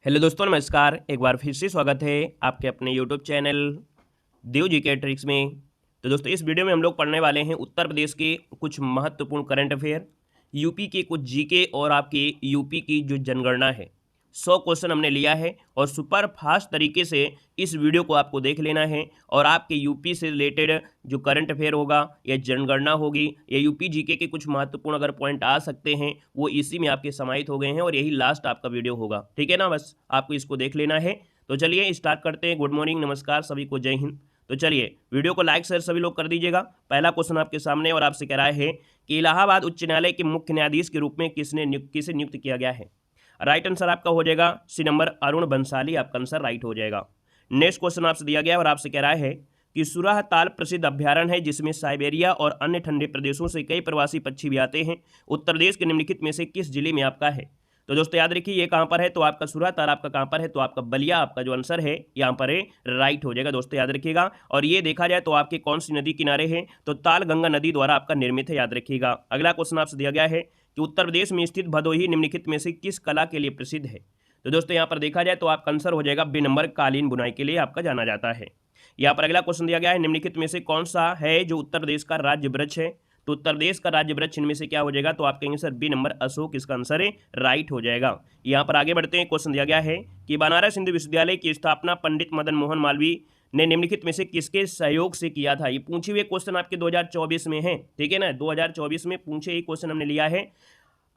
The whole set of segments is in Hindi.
हेलो दोस्तों, नमस्कार। एक बार फिर से स्वागत है आपके अपने यूट्यूब चैनल देव जी के ट्रिक्स में। तो दोस्तों, इस वीडियो में हम लोग पढ़ने वाले हैं उत्तर प्रदेश के कुछ महत्वपूर्ण करंट अफेयर, यूपी के कुछ जीके और आपके यूपी की जो जनगणना है। 100 क्वेश्चन हमने लिया है और सुपर फास्ट तरीके से इस वीडियो को आपको देख लेना है और आपके यूपी से रिलेटेड जो करंट अफेयर होगा या जनगणना होगी या यूपी जीके के कुछ महत्वपूर्ण अगर पॉइंट आ सकते हैं वो इसी में आपके समाहित हो गए हैं और यही लास्ट आपका वीडियो होगा। ठीक है ना, बस आपको इसको देख लेना है। तो चलिए स्टार्ट करते हैं। गुड मॉर्निंग, नमस्कार सभी को, जय हिंद। तो चलिए वीडियो को लाइक शेयर सभी लोग कर दीजिएगा। पहला क्वेश्चन आपके सामने और आपसे कह रहा है कि इलाहाबाद उच्च न्यायालय के मुख्य न्यायाधीश के रूप में किसे नियुक्त किया गया है। राइट आंसर आपका हो जाएगा सी नंबर अरुण बंसाली, आपका आंसर राइट हो जाएगा। नेक्स्ट क्वेश्चन आपसे दिया गया और आपसे कह रहा है कि सुराह ताल प्रसिद्ध अभ्यारण्य है जिसमें साइबेरिया और अन्य ठंडे प्रदेशों से कई प्रवासी पक्षी भी आते हैं। उत्तर प्रदेश के निम्नलिखित में से किस जिले में आपका है। तो दोस्तों याद रखिए ये कहाँ पर है, तो आपका सुराह ताल आपका कहाँ पर है, तो आपका बलिया आपका जो आंसर है यहाँ पर है, राइट हो जाएगा। दोस्तों याद रखिएगा। और ये देखा जाए तो आपके कौन सी नदी किनारे है, तो ताल गंगा नदी द्वारा आपका निर्मित है, याद रखिएगा। अगला क्वेश्चन आपसे दिया गया है कि उत्तर प्रदेश में स्थित भदोही निम्नलिखित में से किस कला के लिए प्रसिद्ध है। तो दोस्तों यहाँ पर देखा जाए तो आपका आंसर हो जाएगा बी नंबर, कालीन बुनाई के लिए आपका जाना जाता है। यहाँ पर अगला क्वेश्चन दिया गया है निम्नलिखित में से कौन सा है जो उत्तर प्रदेश का राज्य वृक्ष है। तो उत्तर प्रदेश का राज्य वृक्ष इनमें से क्या हो जाएगा, तो आप कहेंगे सर बी नंबर अशोक, इसका आंसर है राइट हो जाएगा। यहाँ पर आगे बढ़ते हैं। क्वेश्चन दिया गया है कि बनारस हिंदू विश्वविद्यालय की स्थापना पंडित मदन मोहन मालवीय ने निम्नलिखित में से किसके सहयोग से किया था। ये पूछे हुए क्वेश्चन आपके 2024 में है, ठीक है ना, 2024 में पूछे ये क्वेश्चन हमने लिया है।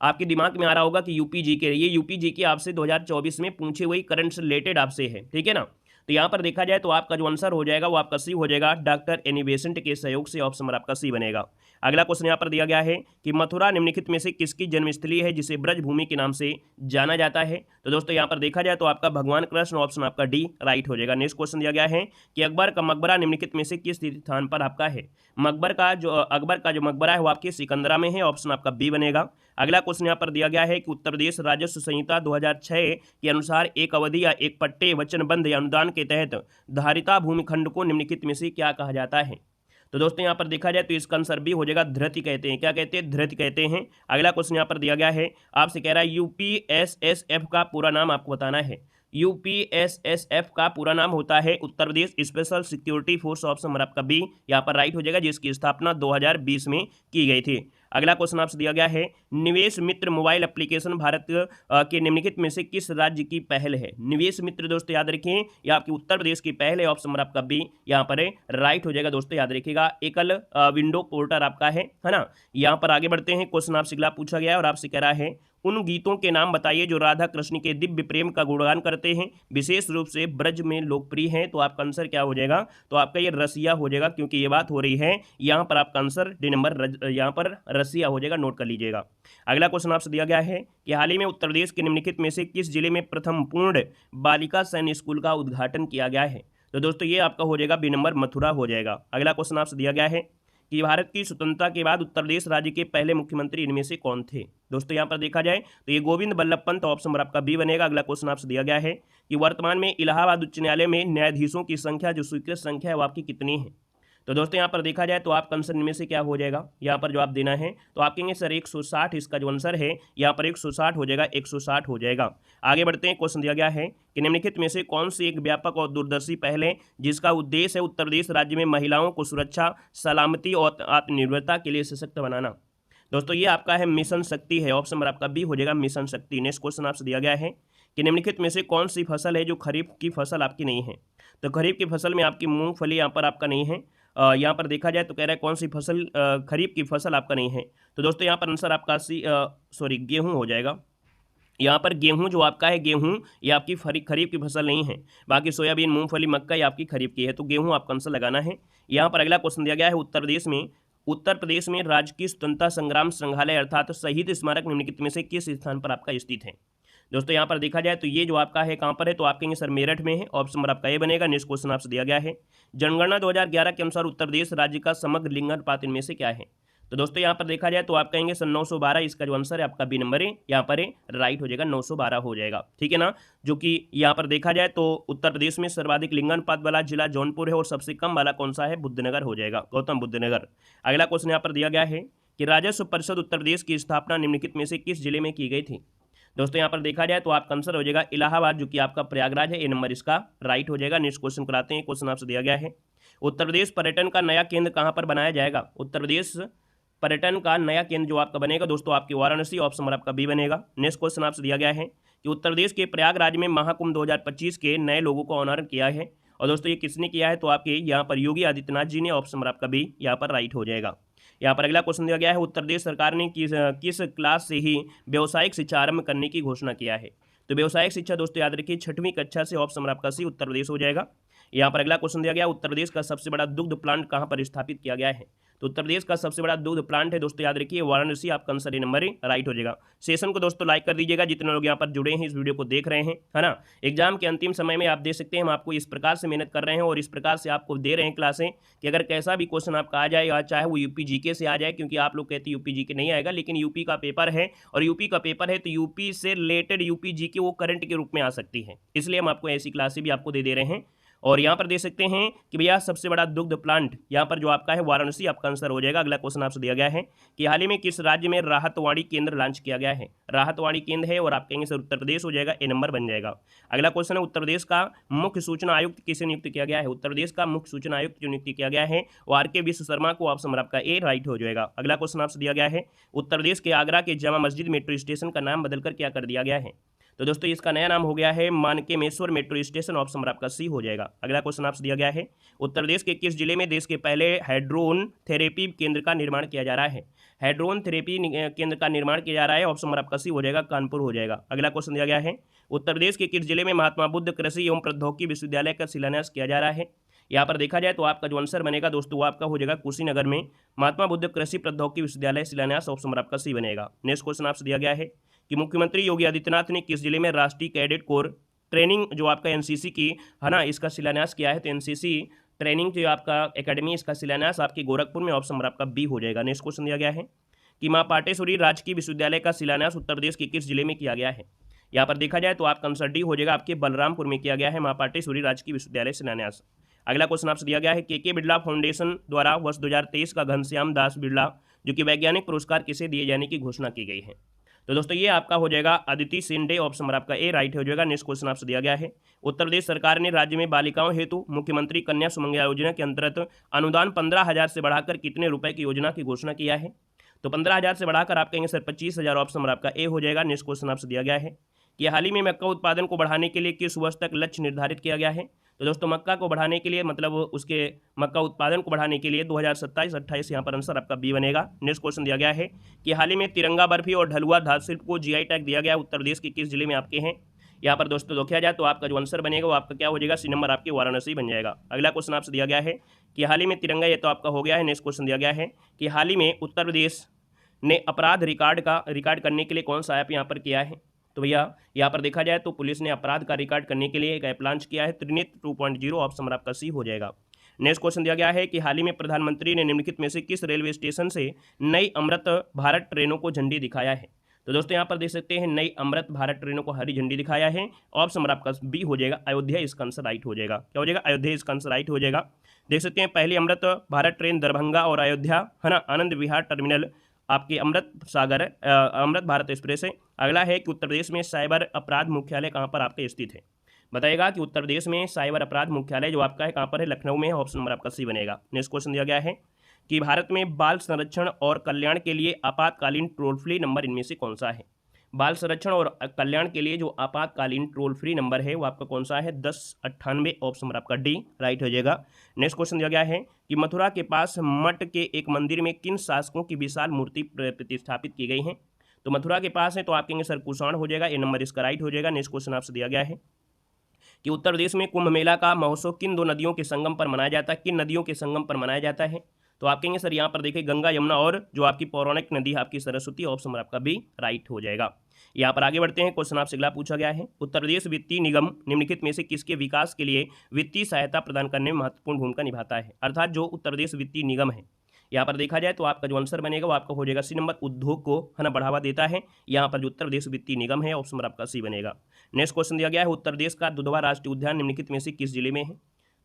आपके दिमाग में आ रहा होगा कि यूपी जी के, ये यूपी जी के आपसे 2024 में पूछे हुए करंट से रिलेटेड आपसे है, ठीक है ना। तो यहाँ पर देखा जाए तो आपका जो आंसर हो जाएगा वो आपका सी हो जाएगा, डॉक्टर एनी बेसेंट के सहयोग से, ऑप्शन नंबर आपका सी बनेगा। अगला क्वेश्चन यहाँ पर दिया गया है कि मथुरा निम्नलिखित में से किसकी जन्मस्थली है जिसे ब्रजभूमि के नाम से जाना जाता है। तो दोस्तों यहाँ पर देखा जाए तो आपका भगवान कृष्ण, ऑप्शन आपका डी राइट हो जाएगा। नेक्स्ट क्वेश्चन दिया गया है कि अकबर का मकबरा निम्नलिखित में से किस स्थान पर आपका है। अकबर का जो मकबरा है वो आपके सिकंदरा में है, ऑप्शन आपका बी बनेगा। अगला क्वेश्चन यहाँ पर दिया गया है कि उत्तर प्रदेश राजस्व संहिता 2006 के अनुसार एक अवधि या एक पट्टे वचनबंध या अनुदान के तहत धारिता भूमिखंड को निम्नलिखित में से क्या कहा जाता है। तो दोस्तों यहाँ पर देखा जाए तो इसका आंसर भी हो जाएगा, धृति कहते हैं। क्या कहते हैं, धृति कहते हैं। अगला क्वेश्चन यहाँ पर दिया गया है, आपसे कह रहा है यूपीएसएसएफ का पूरा नाम आपको बताना है। यूपीएसएसएफ का पूरा नाम होता है Uttar Pradesh special security force, option number आपका बी यहाँ पर राइट हो जाएगा, जिसकी स्थापना 2020 में की गई थी। अगला क्वेश्चन आपसे दिया गया है निवेश मित्र मोबाइल एप्लीकेशन भारत के निम्नलिखित में से किस राज्य की पहल है। निवेश मित्र दोस्तों याद रखें ये आपके उत्तर प्रदेश की पहल है, ऑप्शन नंबर आपका बी यहाँ पर है, राइट हो जाएगा। दोस्तों याद रखिएगा, एकल विंडो पोर्टर आपका है ना। यहाँ पर आगे बढ़ते हैं। क्वेश्चन आपसे अगला पूछा गया है और आपसे कह रहा है उन गीतों के नाम बताइए जो राधा कृष्ण के दिव्य प्रेम का गुणगान करते हैं, विशेष रूप से ब्रज में लोकप्रिय हैं। तो आपका आंसर क्या हो जाएगा, तो आपका ये रसिया हो जाएगा, क्योंकि ये बात हो रही है यहाँ पर आपका आंसर डी नंबर यहाँ पर रसिया हो जाएगा, नोट कर लीजिएगा। अगला क्वेश्चन आपसे दिया गया है कि हाल ही में उत्तर प्रदेश के निम्नलिखित में से किस जिले में प्रथम पूर्ण बालिका सैन्य स्कूल का उद्घाटन किया गया है। तो दोस्तों ये आपका हो जाएगा बी नंबर, मथुरा हो जाएगा। अगला क्वेश्चन आपसे दिया गया है कि भारत की स्वतंत्रता के बाद उत्तर प्रदेश राज्य के पहले मुख्यमंत्री इनमें से कौन थे। दोस्तों यहाँ पर देखा जाए तो ये गोविंद बल्लभ पंत, ऑप्शन नंबर आपका बी बनेगा। अगला क्वेश्चन आपसे दिया गया है कि वर्तमान में इलाहाबाद उच्च न्यायालय में न्यायाधीशों की संख्या जो स्वीकृत संख्या है वो आपकी कितनी है। तो दोस्तों यहाँ पर देखा जाए तो आपका आंसर इनमें से क्या हो जाएगा, यहाँ पर जवाब देना है तो आप कहेंगे सर 160, इसका जो आंसर है यहाँ पर 160 हो जाएगा, 160 हो जाएगा। आगे बढ़ते हैं। क्वेश्चन दिया गया है कि निम्नलिखित में से कौन सी एक व्यापक और दूरदर्शी पहल है जिसका उद्देश्य है उत्तर प्रदेश राज्य में महिलाओं को सुरक्षा, सलामती और आत्मनिर्भरता के लिए सशक्त बनाना। दोस्तों ये आपका है मिशन शक्ति है, ऑप्शन नंबर आपका बी हो जाएगा, मिशन शक्ति। नेक्स्ट क्वेश्चन आपसे दिया गया है कि निम्नलिखित में से कौन सी फसल है जो खरीफ की फसल आपकी नहीं है। तो खरीफ की फसल में आपकी मूंगफली यहाँ पर आपका नहीं है। यहाँ पर देखा जाए तो कह रहा है कौन सी फसल खरीफ की फसल आपका नहीं है। तो दोस्तों यहाँ पर आंसर आपका गेहूँ हो जाएगा। यहाँ पर गेहूं जो आपका है, गेहूं ये आपकी खरीफ की फसल नहीं है। बाकी सोयाबीन, मूंगफली, मक्का ये आपकी खरीफ की है, तो गेहूं आपका आंसर लगाना है। यहाँ पर अगला क्वेश्चन दिया गया है उत्तर प्रदेश में राजकीय स्वतंत्रता संग्राम संग्रहालय अर्थात शहीद स्मारक निम्नलिखित में से किस स्थान पर आपका स्थित है। दोस्तों यहाँ पर देखा जाए तो ये जो आपका है कहाँ पर है, तो आप कहेंगे सर मेरठ में है, ऑप्शन नंबर आपका ए बनेगा। नेक्स्ट क्वेश्चन आपसे दिया गया है जनगणना 2011 के अनुसार उत्तर प्रदेश राज्य का समग्र लिंगानुपात इनमें से क्या है। तो दोस्तों यहाँ पर देखा जाए तो आप कहेंगे सर 912, इसका जो आंसर है आपका बी नंबर है, यहाँ पर है, राइट हो जाएगा, 912 हो जाएगा, ठीक है ना। जो कि यहाँ पर देखा जाए तो उत्तर प्रदेश में सर्वाधिक लिंगानुपात वाला जिला जौनपुर है और सबसे कम वाला कौन सा है, बुद्धनगर हो जाएगा, गौतम बुद्धनगर। अगला क्वेश्चन यहाँ पर दिया गया है कि राजस्व परिषद उत्तर प्रदेश की स्थापना निम्नलिखित में से किस जिले में की गई थी। दोस्तों यहाँ पर देखा जाए तो आपका आंसर हो जाएगा इलाहाबाद, जो कि आपका प्रयागराज है। ए नंबर इसका राइट हो जाएगा। नेक्स्ट क्वेश्चन कराते हैं। क्वेश्चन आपसे दिया गया है, उत्तर प्रदेश पर्यटन का नया केंद्र कहाँ पर बनाया जाएगा? उत्तर प्रदेश पर्यटन का नया केंद्र जो आपका बनेगा दोस्तों आपके वाराणसी, ऑप्शन नंबर आपका बी बनेगा। नेक्स्ट क्वेश्चन आपसे दिया गया है कि उत्तर प्रदेश के प्रयागराज में महाकुंभ 2025 के नए लोगों को ऑनर किया है, और दोस्तों ये किसने किया है? तो आपके यहाँ पर योगी आदित्यनाथ जी ने। ऑप्शन नंबर आपका बी यहाँ पर राइट हो जाएगा। यहाँ पर अगला क्वेश्चन दिया गया है, उत्तर प्रदेश सरकार ने किस क्लास से ही व्यावसायिक शिक्षा आरंभ करने की घोषणा किया है? तो व्यावसायिक शिक्षा दोस्तों याद रखिए 6वीं कक्षा से। ऑप्शन नंबर आपका सी उत्तर प्रदेश हो जाएगा। यहाँ पर अगला क्वेश्चन दिया गया, उत्तर प्रदेश का सबसे बड़ा दुग्ध प्लांट कहाँ पर स्थापित किया गया है? तो उत्तर प्रदेश का सबसे बड़ा दुग्ध प्लांट है दोस्तों याद रखिए वाराणसी। आपका आंसर ए नंबर राइट हो जाएगा। सेशन को दोस्तों लाइक कर दीजिएगा जितने लोग यहाँ पर जुड़े हैं, इस वीडियो को देख रहे हैं, है ना। एग्जाम के अंतिम समय में आप देख सकते हैं हम आपको इस प्रकार से मेहनत कर रहे हैं और इस प्रकार से आपको दे रहे हैं क्लासें कि अगर कैसा भी क्वेश्चन आपका आ जाए, या चाहे वो यूपी जीके से आ जाए, क्योंकि आप लोग कहते हैं यूपी जीके नहीं आएगा, लेकिन यूपी का पेपर है, और यूपी का पेपर है तो यूपी से रिलेटेड यूपी जीके वो करंट के रूप में आ सकती है, इसलिए हम आपको ऐसी क्लासें भी आपको दे रहे हैं। और यहाँ पर देख सकते हैं कि भैया सबसे बड़ा दुग्ध प्लांट यहाँ पर जो आपका है वाराणसी, आपका आंसर हो जाएगा। अगला क्वेश्चन आपसे दिया गया है कि हाल ही में किस राज्य में राहतवाड़ी केंद्र लॉन्च किया गया है? राहतवाड़ी केंद्र है और आप कहेंगे सर उत्तर प्रदेश हो जाएगा, ए नंबर बन जाएगा। अगला क्वेश्चन है, उत्तर प्रदेश का मुख्य सूचना आयुक्त किसे नियुक्त किया गया है? उत्तर प्रदेश का मुख्य सूचना आयुक्त जो नियुक्त किया गया है वो आर.के. विश्व शर्मा को। ऑप्शन नंबर आपका ए राइट हो जाएगा। अगला क्वेश्चन आपसे दिया गया है, उत्तर प्रदेश के आगरा के जामा मस्जिद मेट्रो स्टेशन का नाम बदलकर क्या कर दिया गया है? तो दोस्तों इसका नया नाम हो गया है मानकेमेश्वर मेट्रो स्टेशन। ऑप्शन नंबर आपका सी हो जाएगा। अगला क्वेश्चन आपसे दिया गया है, उत्तर प्रदेश के किस जिले में देश के पहले हाइड्रोन थेरेपी केंद्र का निर्माण किया जा रहा है? हाइड्रोन थेरेपी केंद्र का निर्माण किया जा रहा है। ऑप्शन नंबर आपका सी हो जाएगा, कानपुर हो जाएगा। अगला क्वेश्चन दिया गया है, उत्तर प्रदेश के किस जिले में महात्मा बुद्ध कृषि एवं प्रौद्योगिकी विश्वविद्यालय का शिलान्यास किया जा रहा है? यहाँ पर देखा जाए तो आपका जो आंसर बनेगा दोस्तों वो आपका हो जाएगा कुशीनगर में महात्मा बुद्ध कृषि प्रौद्योगिकी विश्वविद्यालय शिलान्यास। ऑप्शन नंबर आपका सी बनेगा। नेक्स्ट क्वेश्चन आपसे दिया गया है कि मुख्यमंत्री योगी आदित्यनाथ ने किस जिले में राष्ट्रीय कैडेट कोर ट्रेनिंग जो आपका एनसीसी की है ना इसका शिलान्यास किया है? तो एनसीसी ट्रेनिंग जो आपका एकेडमी इसका शिलान्यास आपके गोरखपुर में। ऑप्शन नंबर आपका बी हो जाएगा। नेक्स्ट क्वेश्चन दिया गया है कि माँ पाटेश्वरी राजकीय विश्वविद्यालय का शिलान्यास उत्तर प्रदेश के किस जिले में किया गया है? यहाँ पर देखा जाए तो आपका आंसर डी हो जाएगा, आपके बलरामपुर में किया गया है माँ पाटेश्वरी राजकीय विश्वविद्यालय शिलान्यास। अगला क्वेश्चन आपसे दिया गया है, के बिरला फाउंडेशन द्वारा वर्ष 2023 का घनश्याम दास बिरला जो कि वैज्ञानिक पुरस्कार किसे दिए जाने की घोषणा की गई है? तो दोस्तों ये आपका हो जाएगा अदिति शिंदे। ऑप्शन नंबर आपका ए राइट हो जाएगा। नेक्स्ट क्वेश्चन आपसे दिया गया है, उत्तर प्रदेश सरकार ने राज्य में बालिकाओं हेतु मुख्यमंत्री कन्या सुमंगला योजना के अंतर्गत अनुदान 15,000 से बढ़ाकर कितने रुपए की योजना की घोषणा किया है? तो 15,000 से बढ़ाकर आप कहेंगे सर 25,000। ऑप्शन नंबर आपका ए हो जाएगा। नेक्स्ट क्वेश्चन आपसे दिया गया है कि हाल ही में मक्का उत्पादन को बढ़ाने के लिए किस वर्ष तक लक्ष्य निर्धारित किया गया है? तो दोस्तों मक्का को बढ़ाने के लिए मतलब उसके मक्का उत्पादन को बढ़ाने के लिए 2027-28 यहाँ पर आंसर आपका बी बनेगा। नेक्स्ट क्वेश्चन दिया गया है कि हाल ही में तिरंगा बर्फी और ढलुआ धातु शिल्प को जीआई टैग दिया गया उत्तर प्रदेश के किस जिले में आपके हैं? यहाँ पर दोस्तों देखा जाए तो आपका जो आंसर बनेगा वो आपका क्या हो जाएगा? सी नंबर आपके वाराणसी बन जाएगा। अगला क्वेश्चन आपसे दिया गया है कि हाल ही में तिरंगा, ये तो आपका हो गया है। नेक्स्ट क्वेश्चन दिया गया है कि हाल ही में उत्तर प्रदेश ने अपराध रिकॉर्ड करने के लिए कौन सा ऐप यहाँ पर किया है? तो भैया यहाँ पर देखा जाए तो पुलिस ने अपराध का रिकॉर्ड करने के लिए एक ऐप लॉन्च किया है, त्रिनेत्र 2.0। ऑप्शन नंबर आपका सी हो जाएगा। नेक्स्ट क्वेश्चन दिया गया है कि हाल ही में प्रधानमंत्री ने निम्नलिखित में से किस रेलवे स्टेशन से नई अमृत भारत ट्रेनों को झंडी दिखाया है? तो दोस्तों यहाँ पर देख सकते हैं नई अमृत भारत ट्रेनों को हरी झंडी दिखाया है। ऑप्शन नंबर आपका बी हो जाएगा, अयोध्या इसका आंसर राइट हो जाएगा। क्या हो जाएगा? अयोध्या इसका आंसर राइट हो जाएगा। देख सकते हैं पहली अमृत भारत ट्रेन दरभंगा और अयोध्या है ना आनंद विहार टर्मिनल आपके अमृत भारत एक्सप्रेस है। अगला है कि उत्तर प्रदेश में साइबर अपराध मुख्यालय कहाँ पर आपके स्थित है? बताइएगा कि उत्तर प्रदेश में साइबर अपराध मुख्यालय जो आपका है कहाँ पर है? लखनऊ में है। ऑप्शन नंबर आपका सी बनेगा। नेक्स्ट क्वेश्चन दिया गया है कि भारत में बाल संरक्षण और कल्याण के लिए आपातकालीन टोल फ्री नंबर इनमें से कौन सा है? बाल संरक्षण और कल्याण के लिए जो आपातकालीन टोल फ्री नंबर है वो आपका कौन सा है? 1098। ऑप्शन नंबर आपका डी राइट हो जाएगा। नेक्स्ट क्वेश्चन दिया गया है कि मथुरा के पास मठ के एक मंदिर में किन शासकों की विशाल मूर्ति प्रतिष्ठापित की गई है? तो मथुरा के पास है तो आप कहेंगे सर कुषाण हो जाएगा, ए नंबर इसका राइट हो जाएगा। नेक्स्ट क्वेश्चन आपसे दिया गया है कि उत्तर प्रदेश में कुंभ मेला का महोत्सव किन दो नदियों के संगम पर मनाया जाता है? किन नदियों के संगम पर मनाया जाता है? तो आप कहेंगे सर यहाँ पर देखिए गंगा यमुना और जो आपकी पौराणिक नदी है आपकी सरस्वती। ऑप्शन नंबर आपका भी राइट हो जाएगा। यहाँ पर आगे बढ़ते हैं। क्वेश्चन आपसे अगला पूछा गया है, उत्तर प्रदेश वित्तीय निगम निम्नलिखित में से किसके विकास के लिए वित्तीय सहायता प्रदान करने में महत्वपूर्ण भूमिका निभाता है? अर्थात जो उत्तर प्रदेश वित्तीय निगम है यहाँ पर देखा जाए तो आपका जो आंसर बनेगा वो आपका हो जाएगा सी नंबर, उद्योग को है ना बढ़ावा देता है यहाँ पर जो उत्तर प्रदेश वित्तीय निगम है। ऑप्शन नंबर आपका सी बनेगा। नेक्स्ट क्वेश्चन दिया गया है, उत्तर प्रदेश का दुधवा राष्ट्रीय उद्यान निम्नलिखित में से किस जिले में है?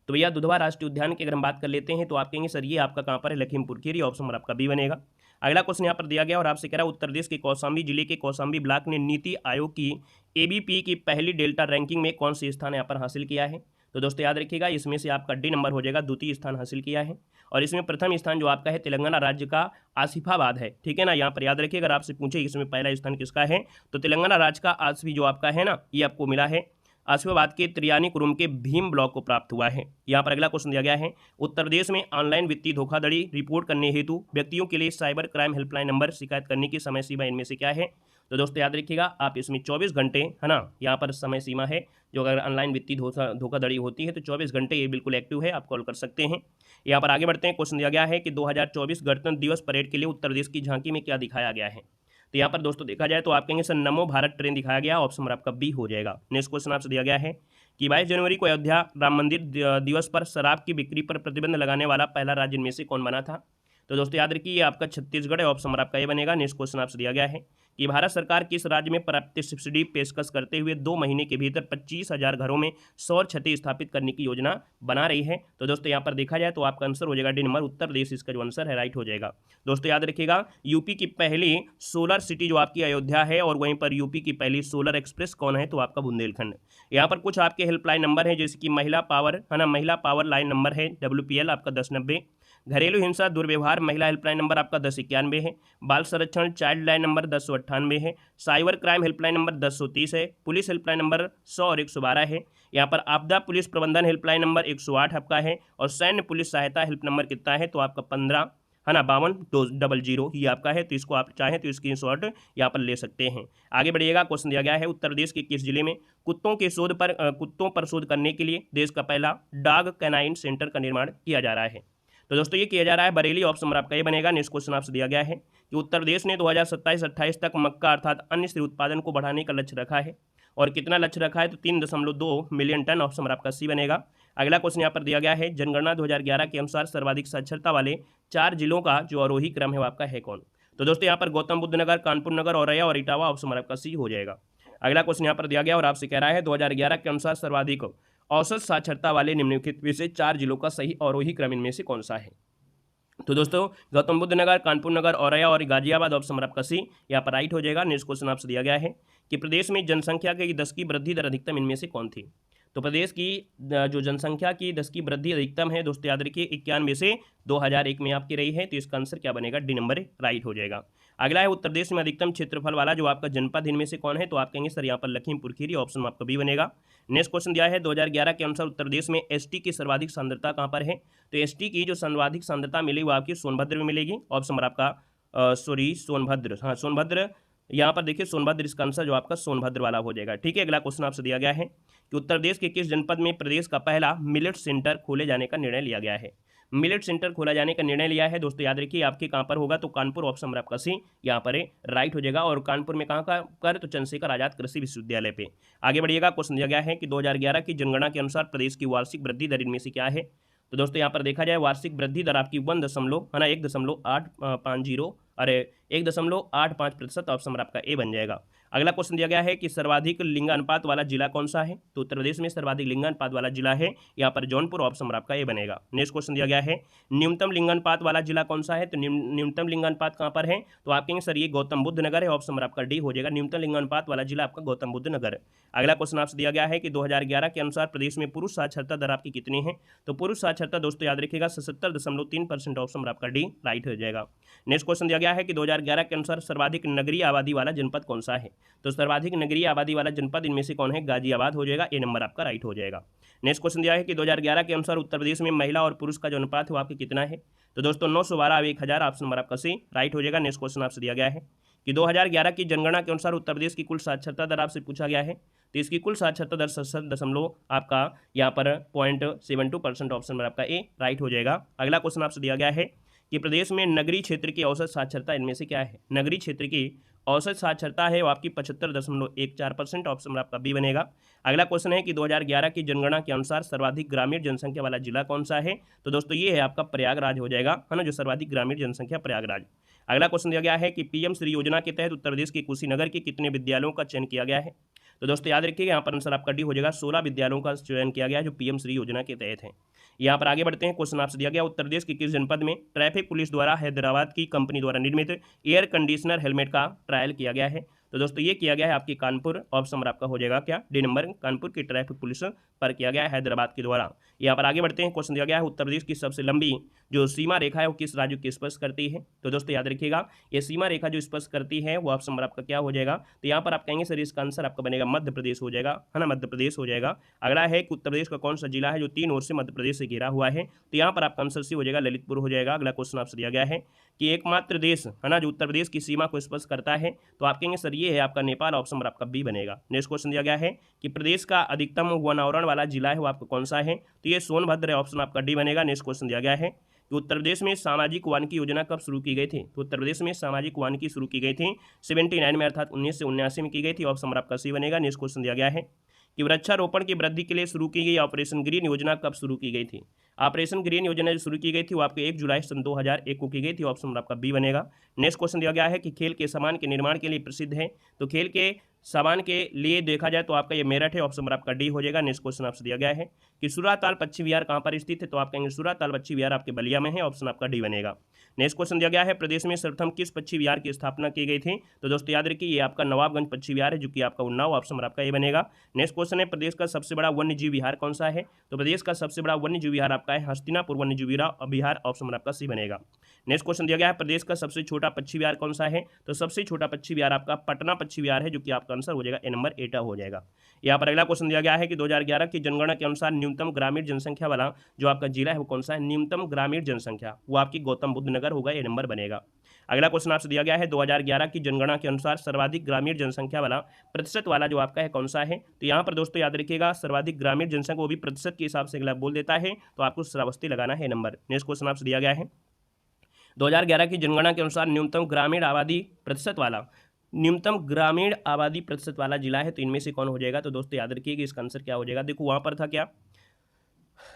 तो भैया दुधवा राष्ट्रीय उद्यान की अगर हम बात कर लेते हैं तो आप कहेंगे सर ये आपका कहाँ पर है? लखीमपुर खीरी। ऑप्शन नंबर आपका बी बनेगा। अगला क्वेश्चन यहाँ पर दिया गया और आपसे कह रहा है उत्तर प्रदेश के कौशाम्बी जिले के कौशाम्बी ब्लॉक ने नीति आयोग की एबीपी की पहली डेल्टा रैंकिंग में कौन सी स्थान यहाँ पर हासिल किया है। तो दोस्तों याद रखिएगा, इसमें से आपका डी नंबर हो जाएगा, द्वितीय स्थान हासिल किया है। और इसमें प्रथम स्थान जो आपका है तेलंगाना राज्य का आसिफाबाद है, ठीक है ना। यहाँ पर याद रखिए, अगर आपसे पूछे इसमें पहला स्थान किसका है तो तेलंगाना राज्य का आसिफी जो आपका है ना, ये आपको मिला है। आसिफाबाद के त्रियानीकुरुम के भीम ब्लॉक को प्राप्त हुआ है। यहाँ पर अगला क्वेश्चन दिया गया है, उत्तर प्रदेश में ऑनलाइन वित्तीय धोखाधड़ी रिपोर्ट करने हेतु व्यक्तियों के लिए साइबर क्राइम हेल्पलाइन नंबर शिकायत करने की समय सीमा इनमें से क्या है। तो दोस्तों याद रखिएगा, आप इसमें 24 घंटे है ना, यहाँ पर समय सीमा है। जो अगर ऑनलाइन वित्तीय धोखाधड़ी होती है तो 24 घंटे ये बिल्कुल एक्टिव है, आप कॉल कर सकते हैं। यहाँ पर आगे बढ़ते हैं। क्वेश्चन दिया गया है कि 2024 गणतंत्र दिवस परेड के लिए उत्तर प्रदेश की झांकी में क्या दिखाया गया है। तो यहाँ पर दोस्तों देखा जाए तो आप कहेंगे सर नमो भारत ट्रेन दिखाया गया, ऑप्शन नंबर आपका बी हो जाएगा। नेक्स्ट क्वेश्चन आपसे दिया गया है कि 22 जनवरी को अयोध्या राम मंदिर दिवस पर शराब की बिक्री पर प्रतिबंध लगाने वाला पहला राज्य इनमें से कौन बना था। तो दोस्तों याद रखिए, ये आपका छत्तीसगढ़ है, ऑप्शन नंबर आपका ये बनेगा। नेक्स्ट क्वेश्चन आपसे दिया गया है कि भारत सरकार किस राज्य में पर्याप्त सब्सिडी पेशकश करते हुए 2 महीने के भीतर 25,000 घरों में सौर छतरी स्थापित करने की योजना बना रही है। तो दोस्तों यहाँ पर देखा जाए तो आपका आंसर हो जाएगा डी नंबर, उत्तर प्रदेश इसका जो आंसर है राइट हो जाएगा। दोस्तों याद रखिएगा, यूपी की पहली सोलर सिटी जो आपकी अयोध्या है और वहीं पर यूपी की पहली सोलर एक्सप्रेस कौन है तो आपका बुंदेलखंड। यहाँ पर कुछ आपके हेल्पलाइन नंबर है, जैसे कि महिला पावर है ना, महिला पावर लाइन नंबर है WPL आपका 1090, घरेलू हिंसा दुर्व्यवहार महिला हेल्पलाइन नंबर आपका 1091 है, बाल संरक्षण चाइल्ड लाइन नंबर 1098 है, साइबर क्राइम हेल्पलाइन नंबर 1030 है, पुलिस हेल्पलाइन नंबर 100 और 112 है। यहाँ पर आपदा पुलिस प्रबंधन हेल्पलाइन नंबर 108 आपका है और सैन्य पुलिस सहायता हेल्प नंबर कितना है तो आपका 15 है ना 5200 ये आपका है। तो इसको आप चाहें तो स्क्रीनशॉट यहाँ पर ले सकते हैं। आगे बढ़िएगा। क्वेश्चन दिया गया है उत्तर प्रदेश के किस जिले में कुत्तों पर शोध करने के लिए देश का पहला डॉग कैनाइन सेंटर का निर्माण किया जा रहा है। तो दोस्तों ये किया जा रहा है बरेली, ऑप्शन नंबर आपका ये बनेगा। नेक्स्ट क्वेश्चन आपसे दिया गया है कि उत्तर प्रदेश ने 2027-28 तक मक्का अर्थात अन्य श्री उत्पादन को बढ़ाने का लक्ष्य रखा है और कितना लक्ष्य रखा है तो 3.2 मिलियन टन, ऑप्शन नंबर आपका सी बनेगा। अगला क्वेश्चन यहाँ पर दिया गया है जनगणना 2011 के अनुसार सर्वाधिक साक्षरता वाले 4 जिलों का जो आरोही क्रम है वो आपका है कौन। तो दोस्तों यहाँ पर गौतम बुद्ध नगर, कानपुर नगर, औरैया और इटावा, ऑप्शन नंबर आपका सी हो जाएगा। अगला क्वेश्चन यहाँ पर दिया गया और आपसे कह रहा है 2011 के अनुसार सर्वाधिक औसत साक्षरता वाले निम्नलिखित में से 4 जिलों का सही आरोही क्रम इनमें से कौन सा है। तो दोस्तों गौतम बुद्ध नगर, कानपुर नगर, औरैया और गाजियाबाद, ऑप्शन नंबर आपका सी यहाँ पर राइट हो जाएगा। नेक्स्ट क्वेश्चन आपसे दिया गया है कि प्रदेश में जनसंख्या के 10 की वृद्धि दर अधिकतम इनमें से कौन थी। तो प्रदेश की जो जनसंख्या की 10 की वृद्धि अधिकतम है दोस्तों याद रखिए 91 से 2001 में आपकी रही है। तो इसका आंसर क्या बनेगा, डी नंबर राइट हो जाएगा। अगला है उत्तर प्रदेश में अधिकतम क्षेत्रफल वाला जो आपका जनपद इनमें से कौन है तो आप कहेंगे सर यहाँ पर लखीमपुर खीरी, ऑप्शन आपका बी बनेगा। नेक्स्ट क्वेश्चन दिया है 2011 के अनुसार उत्तर प्रदेश में एसटी की सर्वाधिक सांद्रता कहाँ पर है। तो एसटी की जो सर्वाधिक सांद्रता मिलेगी वो आपकी सोनभद्र में मिलेगी, ऑप्शन नंबर आपका सोनभद्र, हाँ सोनभद्र। यहाँ पर देखिए सोनभद्र इसका आंसर जो आपका सोनभद्र वाला हो जाएगा। ठीक है। अगला क्वेश्चन आपसे दिया गया है कि उत्तर प्रदेश के किस जनपद में प्रदेश का पहला मिलेट सेंटर खोले जाने का निर्णय लिया गया है। मिलेट सेंटर खोला जाने का निर्णय लिया है दोस्तों याद रखिए आपके कहाँ पर होगा तो कानपुर, ऑप्शन नंबर आपका सी यहाँ पर राइट हो जाएगा। और कानपुर में कहाँ का कर तो चंद्रशेखर आजाद कृषि विश्वविद्यालय पे। आगे बढ़िएगा। क्वेश्चन दिया गया है कि 2011 की जनगणना के अनुसार प्रदेश की वार्षिक वृद्धि दर इनमें से क्या है। तो दोस्तों यहाँ पर देखा जाए वार्षिक वृद्धि दर आपकी 1.850 अरे 1.85%, ऑप्शन नंबर आपका ए बन जाएगा। अगला क्वेश्चन दिया गया है कि सर्वाधिक लिंगानुपात वाला जिला कौन सा है। तो उत्तर प्रदेश में सर्वाधिक लिंगानुपात वाला जिला है यहाँ पर जौनपुर, ऑप्शन नंबर आपका ए बनेगा। नेक्स्ट क्वेश्चन दिया गया है न्यूनतम लिंगानुपात वाला जिला कौन सा है। तो न्यूनतम लिंगानुपात कहाँ पर है तो आप कहेंगे सर ये गौतम बुद्ध नगर है, ऑप्शन नंबर आपका डी हो जाएगा। न्यूनतम लिंगानुपात वाला जिला आपका गौतम बुद्ध नगर। अगला क्वेश्चन आपसे दिया गया है कि 2011 के अनुसार प्रदेश में पुरुष साक्षरता दर आपकी कितनी है। तो पुरुष साक्षरता दोस्तों याद रखिएगा 77.3%, ऑप्शन नंबर आपका डी राइट हो जाएगा। नेक्स्ट क्वेश्चन दिया गया है कि 2011 के अनुसार सर्वाधिक नगरीय आबादी वाला जनपद कौन सा है। तो सर्वाधिक नगरीय आबादी वाला जनपद इनमें से कौन है, गाजियाबाद हो जाएगा। ए नंबर आपका राइट हो जाएगा। नेक्स्ट क्वेश्चन दिया है कि 2011 के अनुसार उत्तर प्रदेश में महिला और पुरुष का जो अनुपात है वो आपके कितना है। तो दोस्तों 912 अब 1000, ऑप्शन नंबर आपका सी राइट हो जाएगा। नेक्स्ट क्वेश्चन आपसे दिया गया है कि 2011 की जनगणना के अनुसार उत्तर प्रदेश की कुल साक्षरता दर आपसे पूछा गया है। तो इसकी कुल साक्षरता दर 67 आपका यहाँ पर 0.72%, ऑप्शन नंबर आपका ए राइट हो जाएगा। अगला क्वेश्चन आपसे दिया गया है कि प्रदेश में नगरीय क्षेत्र की औसत साक्षरता इनमें से क्या है। नगरीय क्षेत्र की औसत साक्षरता है वो आपकी 75.14%, ऑप्शन नंबर आपका बी बनेगा। अगला क्वेश्चन है कि 2011 की जनगणना के अनुसार सर्वाधिक ग्रामीण जनसंख्या वाला जिला कौन सा है। तो दोस्तों ये है आपका प्रयागराज हो जाएगा, है ना, जो सर्वाधिक ग्रामीण जनसंख्या प्रयागराज। अगला क्वेश्चन दिया गया है कि पीएम श्री योजना के तहत उत्तर प्रदेश के कुशीनगर के कितने विद्यालयों का चयन किया गया है। तो दोस्तों याद रखिएगा यहाँ पर आंसर आपका डी हो जाएगा। 16 विद्यालयों का चयन किया गया है जो पीएम श्री योजना के तहत है। यहाँ पर आगे बढ़ते हैं। क्वेश्चन आपसे दिया गया उत्तर प्रदेश के किस जनपद में ट्रैफिक पुलिस द्वारा हैदराबाद की कंपनी द्वारा निर्मित एयर कंडीशनर हेलमेट का ट्रायल किया गया है? तो दोस्तों ये किया गया है आपकी कानपुर, ऑप्शन नंबर आपका हो जाएगा क्या डी नंबर, कानपुर की ट्रैफिक पुलिस पर किया गया है हैदराबाद के द्वारा। यहाँ पर आगे बढ़ते हैं। क्वेश्चन दिया गया है उत्तर प्रदेश की सबसे लंबी जो सीमा रेखा है वो किस राज्य की स्पर्श करती है? तो दोस्तों याद रखिएगा ये सीमा रेखा जो स्पर्श करती है वो ऑप्शन नंबर आपका क्या हो जाएगा? तो यहाँ पर आप कहेंगे सर इसका आंसर आपका बनेगा मध्य प्रदेश हो जाएगा, है ना, मध्य प्रदेश हो जाएगा। अगला है कि उत्तर प्रदेश का कौन सा जिला है जो 3 ओर से मध्य प्रदेश से घिरा हुआ है? तो यहाँ पर आपका आंसर सी हो जाएगा ललितपुर हो जाएगा। अगला क्वेश्चन आपसे दिया गया है कि एकमात्र देश है ना जो उत्तर प्रदेश की सीमा को स्पर्श करता है, तो आप कहेंगे सर ये है आपका नेपाल, ऑप्शन नंबर आपका बी बनेगा। नेक्स्ट क्वेश्चन दिया गया है कि प्रदेश का अधिकतम वनावरण वाला जिला है वो आपका कौन सा है? तो ये सोनभद्र है, ऑप्शन आपका डी बनेगा। नेक्स्ट क्वेश्चन दिया गया है कि उत्तर प्रदेश में सामाजिक वानिकी योजना कब शुरू की गई थी? तो उत्तर प्रदेश में सामाजिक वानिकी शुरू की गई थी 79 में, अर्थात 1979 में की गई थी, ऑप्शन नंबर आपका सी बनेगा। नेक्स्ट क्वेश्चन दिया गया है कि वृक्षारोपण की वृद्धि के लिए शुरू की गई ऑपरेशन ग्रीन योजना कब शुरू की गई थी? ऑपरेशन ग्रीन योजना जो शुरू की गई थी वो आपके 1 जुलाई सन 2001 को की गई थी, ऑप्शन नंबर आपका बी बनेगा। नेक्स्ट क्वेश्चन दिया गया है कि खेल के सामान के निर्माण के लिए प्रसिद्ध है, तो खेल के सामान के लिए देखा जाए तो आपका ये मेरठ है, ऑप्शन नंबर आपका डी हो जाएगा। नेक्स्ट क्वेश्चन आपसे दिया गया है कि सुराताल पक्षी विहार कहाँ पर स्थित है? तो आप कहेंगे सुराताल पक्षी विहार आपके बलिया में है, ऑप्शन आपका डी बनेगा। नेक्स्ट क्वेश्चन दिया गया है प्रदेश में सर्वप्रथम किस पक्षी विहार की स्थापना की गई थी? तो दोस्तों याद रखिए ये आपका नवाबगंज पक्षी विहार है जो कि आपका उन्नाव, ऑप्शन नंबर आपका ये बनेगा। नेक्स्ट क्वेश्चन है प्रदेश का सबसे बड़ा वन्य जीव विहार कौन सा है? तो प्रदेश का सबसे बड़ा वन्य जीव विहार आपका है हस्तिनापुर वन्य जीव विहार, ऑप्शन नंबर आपका सी बनेगा। नेक्स्ट क्वेश्चन दिया गया है प्रदेश का सबसे छोटा पक्षी विहार कौन सा है? तो सबसे छोटा पक्षी विहार आपका पटना पक्षी विहार है जो कि आपका आंसर हो जाएगा ए नंबर एटा हो जाएगा। यहाँ पर अगला क्वेश्चन दिया गया है कि 2011 की जनगणना के अनुसार न्यूनतम ग्रामीण जनसंख्या वाला जो आपका जिला है वो कौन सा है? न्यूनतम ग्रामीण जनसंख्या वो आपकी गौतम बुद्ध नगर होगा, ए नंबर बनेगा। अगला क्वेश्चन आपसे दिया गया है 2011 की जनगणना के अनुसार सर्वाधिक ग्रामीण जनसंख्या वाला प्रतिशत वाला जो आपका है कौन सा है? तो यहाँ पर दोस्तों याद रखिएगा सर्वाधिक ग्रामीण जनसंख्या वो भी प्रतिशत के हिसाब से अगला बोल देता है तो आपको श्रावस्ती लगाना है नंबर। नेक्स्ट क्वेश्चन आपसे दिया गया है 2011 की जनगणना के अनुसार न्यूनतम ग्रामीण आबादी प्रतिशत वाला जिला है, तो इनमें से कौन हो जाएगा? तो दोस्तों याद रखिए कि इसका आंसर क्या हो जाएगा? देखो वहाँ पर था क्या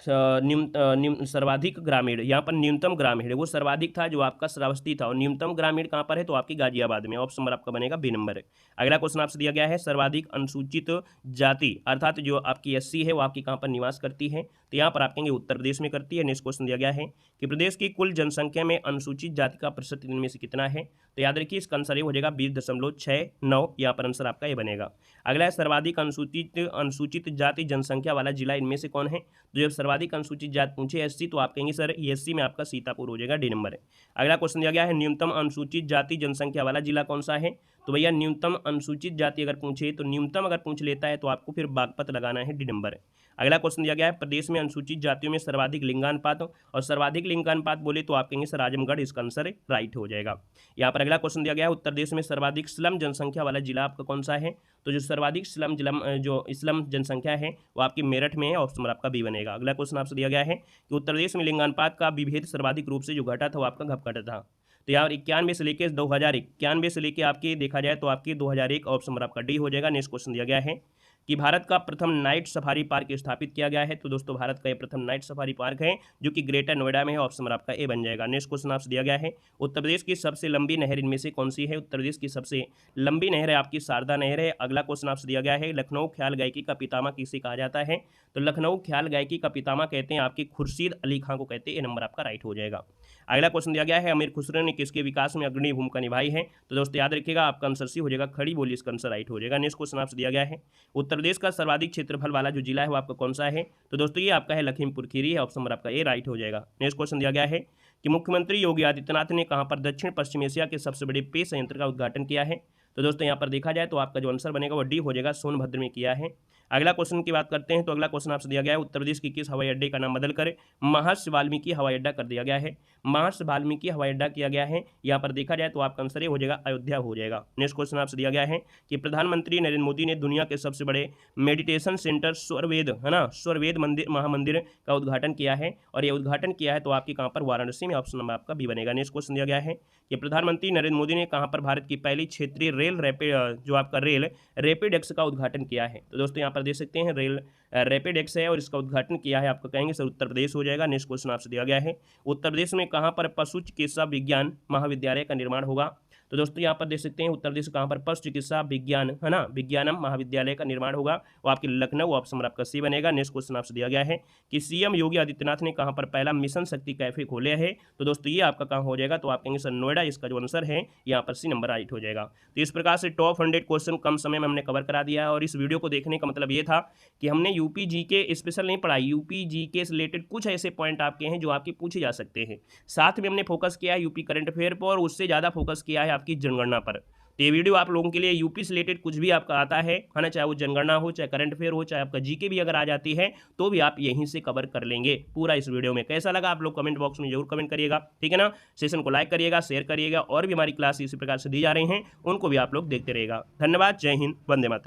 सर्वाधिक ग्रामीण, यहाँ पर न्यूनतम ग्रामीण वो सर्वाधिक था जो आपका श्रावस्ती था, और न्यूनतम ग्रामीण कहाँ पर है? तो आपकी गाजियाबाद में, ऑप्शन नंबर आपका बनेगा बी नंबर है। अगला क्वेश्चन आपसे दिया गया है सर्वाधिक अनुसूचित जाति अर्थात जो आपकी एससी है वो आपकी कहाँ पर निवास करती है? तो यहाँ पर आप कहेंगे उत्तर प्रदेश में करती है। नेक्स्ट क्वेश्चन दिया गया है कि प्रदेश की कुल जनसंख्या में अनुसूचित जाति का प्रतिशत इनमें से कितना है? तो याद रखिए इसका आंसर ये हो जाएगा 20.69, यहाँ पर आंसर आपका ये बनेगा। अगला है सर्वाधिक अनुसूचित जाति जनसंख्या वाला जिला इनमें से कौन है? तो जब सर्वाधिक अनुसूचित जाति पूछे एससी तो आप कहेंगे सर एससी में आपका सीतापुर हो जाएगा, डी नंबर है। अगला क्वेश्चन दिया गया है न्यूनतम अनुसूचित जाति जनसंख्या वाला जिला कौन सा है? तो भैया न्यूनतम अनुसूचित जाति अगर पूछे तो न्यूनतम अगर पूछ लेता है तो आपको फिर बागपत लगाना है, डी नंबर है। अगला क्वेश्चन दिया गया है प्रदेश में अनुसूचित जातियों में सर्वाधिक लिंगानुपात, और सर्वाधिक लिंगानुपात बोले तो आप कहेंगे सर आजमगढ़, इसका आंसर राइट हो जाएगा। यहाँ पर अगला क्वेश्चन दिया गया है उत्तर प्रदेश में सर्वाधिक स्लम जनसंख्या वाला जिला आपका कौन सा है? तो जो सर्वाधिक स्लम जनसंख्या है वो आपकी मेरठ में है, ऑप्शन नंबर आपका बी बनेगा। अगला क्वेश्चन आपसे दिया गया है कि उत्तर प्रदेश में लिंगानुपात का विभेद सर्वाधिक रूप से जो घटा था वो आपका कब घटा था? तो यहाँ 91 से लेकर 2091 से लेकर आपकी देखा जाए तो आपकी 2001, ऑप्शन नंबर आपका डी हो जाएगा। नेक्स्ट क्वेश्चन दिया गया है कि भारत का प्रथम नाइट सफारी पार्क स्थापित किया गया है, तो दोस्तों भारत का ये प्रथम नाइट सफारी पार्क है जो कि ग्रेटर नोएडा में है, ऑप्शन नंबर आपका ए बन जाएगा। नेक्स्ट क्वेश्चन आपसे दिया गया है उत्तर प्रदेश की सबसे लंबी नहर इनमें से कौन सी है? उत्तर प्रदेश की सबसे लंबी नहर है आपकी शारदा नहर है। अगला क्वेश्चन आपसे दिया गया है लखनऊ ख्याल गायकी का पितामह किसे कहा जाता है? तो लखनऊ ख्याल गायकी का पितामह कहते हैं आपकी खुर्शीद अली खां को कहते हैं, ये नंबर आपका राइट हो जाएगा। अगला क्वेश्चन दिया गया है अमीर खुसरो ने किसके विकास में अग्रणी भूमिका निभाई है? तो दोस्तों याद रखिएगा आपका आंसर सी हो जाएगा खड़ी बोली, इसका आंसर राइट हो जाएगा। नेक्स्ट क्वेश्चन आपसे दिया गया है उत्तर प्रदेश का सर्वाधिक क्षेत्रफल वाला जो जिला है वो आपका कौन सा है? तो दोस्तों ये आपका है लखीमपुर खीरी है, ऑप्शन नंबर आपका ए राइट हो जाएगा। नेक्स्ट क्वेश्चन दिया गया है कि मुख्यमंत्री योगी आदित्यनाथ ने कहां पर दक्षिण पश्चिम एशिया के सबसे बड़े पेय संयंत्र का उद्घाटन किया है? तो दोस्तों यहाँ पर देखा जाए तो आपका जो आंसर बनेगा वो डी हो जाएगा, सोनभद्र में किया है। अगला क्वेश्चन की बात करते हैं तो अगला क्वेश्चन आपसे दिया गया है उत्तर प्रदेश की किस हवाई अड्डे का नाम बदलकर महर्षि वाल्मीकि हवाई अड्डा कर दिया गया है? महर्षि वाल्मीकि हवाई अड्डा किया गया है, यहाँ पर देखा जाए तो आपका आंसर ये हो जाएगा अयोध्या हो जाएगा। नेक्स्ट क्वेश्चन आपसे दिया गया है कि प्रधानमंत्री नरेंद्र मोदी ने दुनिया के सबसे बड़े मेडिटेशन सेंटर स्वरवेद है ना स्वरवेद महामंदिर का उद्घाटन किया है, और ये उद्घाटन किया है तो आपकी कहाँ पर? वाराणसी में, ऑप्शन नंबर आपका बी बनेगा। नेक्स्ट क्वेश्चन दिया गया है कि प्रधानमंत्री नरेंद्र मोदी ने कहाँ पर भारत की पहली क्षेत्रीय रेल रैपिड एक्स का उद्घाटन किया है? तो दोस्तों यहाँ पर देख सकते हैं रेल रैपिड एक्स है और इसका उद्घाटन किया है आपका कहेंगे सर उत्तर प्रदेश हो जाएगा। नेक्स्ट क्वेश्चन आपसे दिया गया है उत्तर प्रदेश में कहाँ पर पशु चिकित्सा विज्ञान महाविद्यालय का निर्माण होगा? तो दोस्तों यहाँ पर देख सकते हैं उत्तर प्रदेश कहाँ पर पशु चिकित्सा विज्ञान, है ना, विज्ञानम महाविद्यालय का निर्माण होगा, वो आपकी लखनऊ, ऑप्शन आपका सी बनेगा। नेक्स्ट क्वेश्चन आपसे दिया गया है कि सीएम योगी आदित्यनाथ ने कहाँ पर पहला मिशन शक्ति कैफे खोले है। तो दोस्तों ये आपका कहाँ हो जाएगा, तो आप कहेंगे सर नोएडा, इसका जो आंसर है यहाँ पर सी नंबर राइट हो जाएगा। तो इस प्रकार से टॉप 100 क्वेश्चन कम समय में हमने कवर करा दिया है। और इस वीडियो को देखने का मतलब ये था कि हमने यूपी जीके स्पेशल नहीं पढ़ाई, यूपी जीके से रिलेटेड कुछ ऐसे पॉइंट आपके हैं जो आपके पूछे जा सकते हैं। साथ में हमने फोकस किया है यूपी करंट अफेयर पर, और उससे ज़्यादा फोकस किया है आपकी जनगणना पर। तो ये वीडियो आप लोगों के लिए यूपी से रिलेटेड कुछ भी आपका आता है ना, चाहे वो जनगणना हो, चाहे करंट अफेयर हो, चाहे आपका जीके भी अगर आ जाती है तो भी आप यहीं से कवर कर लेंगे पूरा इस वीडियो में। कैसा लगा आप लोग कमेंट बॉक्स में जरूर कमेंट करिएगा, ठीक है ना। सेशन को लाइक करिएगा, शेयर करिएगा, और भी हमारी क्लास इसी प्रकार से दी जा रही हैं उनको भी आप लोग देखते रहिएगा। धन्यवाद, जय हिंद, वंदे मातरम।